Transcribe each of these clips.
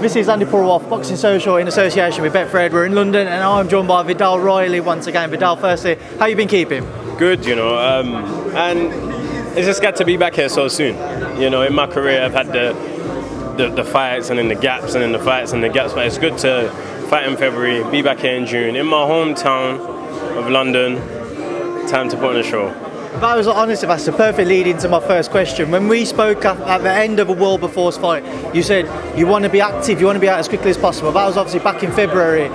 This is Andi Purewal, Boxing Social in association with Betfred. We're in London and I'm joined by Viddal Riley once again. Viddal, firstly, how you been keeping? Good, and it's just got to be back here so soon. In my career I've had the fights and then the gaps and then the fights and the gaps, but it's good to fight in February, be back here in June, in my hometown of London. Time to put on a show. If I was honest, that's the perfect lead into my first question. When we spoke at the end of a World Before fight, you said you want to be active, you want to be out as quickly as possible. That was obviously back in February.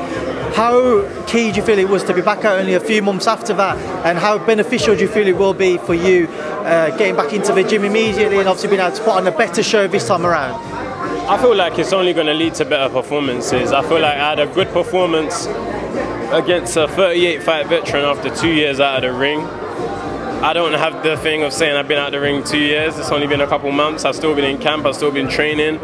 How key do you feel it was to be back out only a few months after that, and how beneficial do you feel it will be for you getting back into the gym immediately and obviously being able to put on a better show this time around? I feel like it's only going to lead to better performances. I feel like I had a good performance against a 38-fight veteran after 2 years out of the ring. I don't have the thing of saying I've been out of the ring 2 years. It's only been a couple months. I've still been in camp. I've still been training.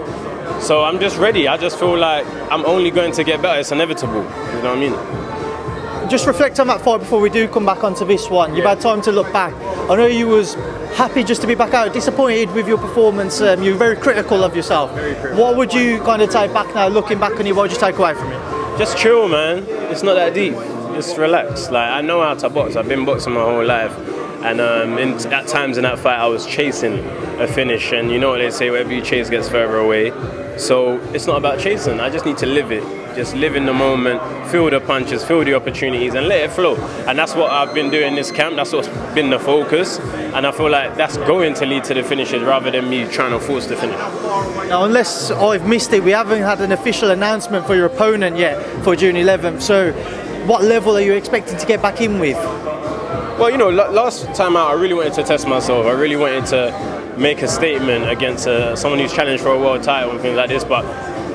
So I'm just ready. I just feel like I'm only going to get better. It's inevitable. You know what I mean? Just reflect on that fight before we do come back onto this one. You've had time to look back. I know you was happy just to be back out, disappointed with your performance. You were very critical of yourself. Very critical. What would you kind of take back now, looking back on you? What would you take away from it? Just chill, man. It's not that deep. Just relax. Like, I know how to box. I've been boxing my whole life. And at times in that fight, I was chasing a finish. And you know what they say, whatever you chase gets further away. So it's not about chasing. I just need to live it. Just live in the moment, feel the punches, feel the opportunities, and let it flow. And that's what I've been doing this camp. That's what's been the focus. And I feel like that's going to lead to the finishes rather than me trying to force the finish. Now, unless I've missed it, we haven't had an official announcement for your opponent yet for June 11th. So what level are you expecting to get back in with? Well, last time out, I really wanted to test myself. I really wanted to make a statement against someone who's challenged for a world title and things like this. But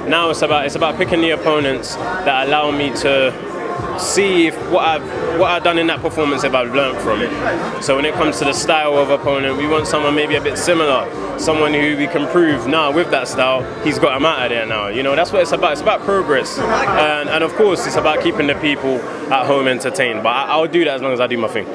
now it's about picking the opponents that allow me to see if what I've done in that performance, if I've learned from it. So when it comes to the style of opponent, we want someone maybe a bit similar, someone who we can prove now with that style, he's got him out of there now. That's what it's about. It's about progress, and of course, it's about keeping the people at home entertained. But I'll do that as long as I do my thing.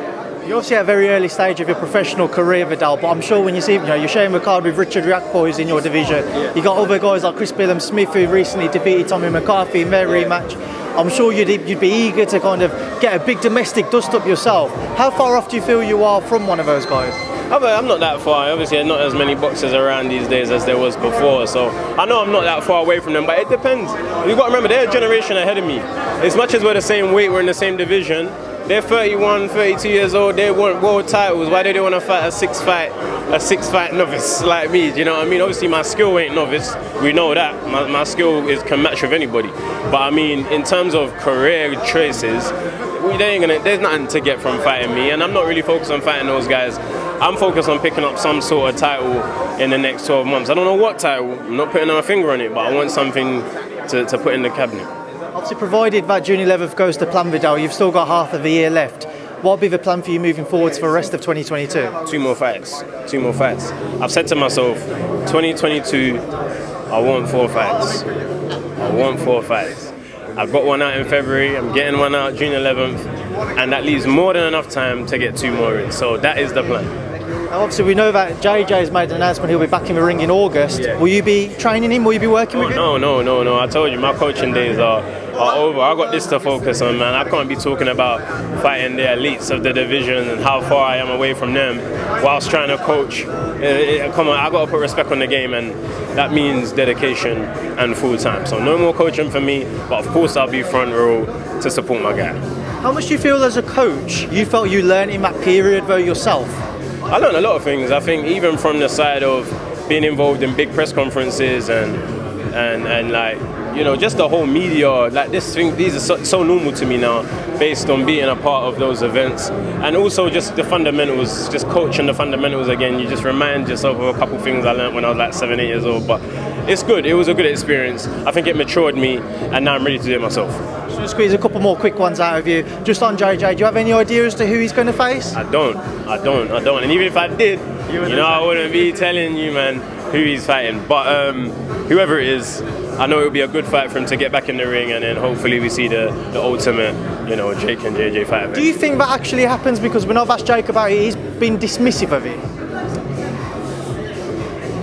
You're obviously at a very early stage of your professional career, Viddal, but I'm sure when you see, you're sharing a card with Richard Riakporhe, who's in your division. Yeah. You got other guys like Chris Billham-Smith, who recently defeated Tommy McCarthy in their rematch. I'm sure you'd be eager to kind of get a big domestic dust-up yourself. How far off do you feel you are from one of those guys? I'm not that far. Obviously, there's not as many boxers around these days as there was before, so I know I'm not that far away from them, but it depends. You've got to remember, they're a generation ahead of me. As much as we're the same weight, we're in the same division. They're 31, 32 years old, they want world titles. Why do they want to fight a six fight novice like me? Do you know what I mean? Obviously my skill ain't novice, we know that. My skill can match with anybody. But I mean, in terms of career choices, there's nothing to get from fighting me, and I'm not really focused on fighting those guys. I'm focused on picking up some sort of title in the next 12 months. I don't know what title, I'm not putting my finger on it, but I want something to put in the cabinet. Obviously, provided that June 11th goes to plan, Viddal, you've still got half of the year left. What will be the plan for you moving forwards for the rest of 2022? Two more fights. I've said to myself, 2022, I want 4 fights. I've got one out in February, I'm getting one out June 11th, and that leaves more than enough time to get 2 more in. So that is the plan. Obviously, we know that JJ has made an announcement he'll be back in the ring in August. Yeah. Will you be training him? Will you be working with him? No. I told you, my coaching days are over. I got this to focus on, man. I can't be talking about fighting the elites of the division and how far I am away from them whilst trying to coach. Come on, I got to put respect on the game, and that means dedication and full time. So no more coaching for me, but of course I'll be front row to support my guy. How much do you feel as a coach you felt you learned in that period though yourself? I learned a lot of things. I think even from the side of being involved in big press conferences and like, just the whole media, like this thing, these are so normal to me now based on being a part of those events. And also just the fundamentals, just coaching the fundamentals again. You just remind yourself of a couple things I learned when I was like 7, 8 years old. But it's good. It was a good experience. I think it matured me, and now I'm ready to do it myself. So squeeze a couple more quick ones out of you. Just on JJ, do you have any idea as to who he's going to face? I don't. And even if I did, I wouldn't be telling you, man, who he's fighting. But whoever it is, I know it'll be a good fight for him to get back in the ring, and then hopefully we see the ultimate, Jake and JJ fight. Do you think that actually happens? Because when I've asked Jake about it, he's been dismissive of it.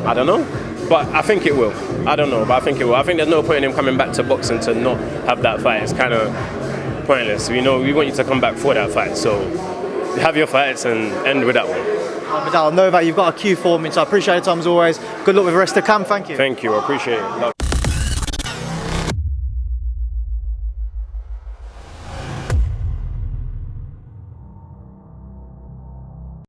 I don't know. But I think it will. I don't know, but I think it will. I think there's no point in him coming back to boxing to not have that fight. It's kind of pointless. We want you to come back for that fight. So have your fights and end with that one. Viddal, I know that you've got a Q4 so I appreciate your time as always. Good luck with the rest of the camp. Thank you. Thank you. I appreciate it.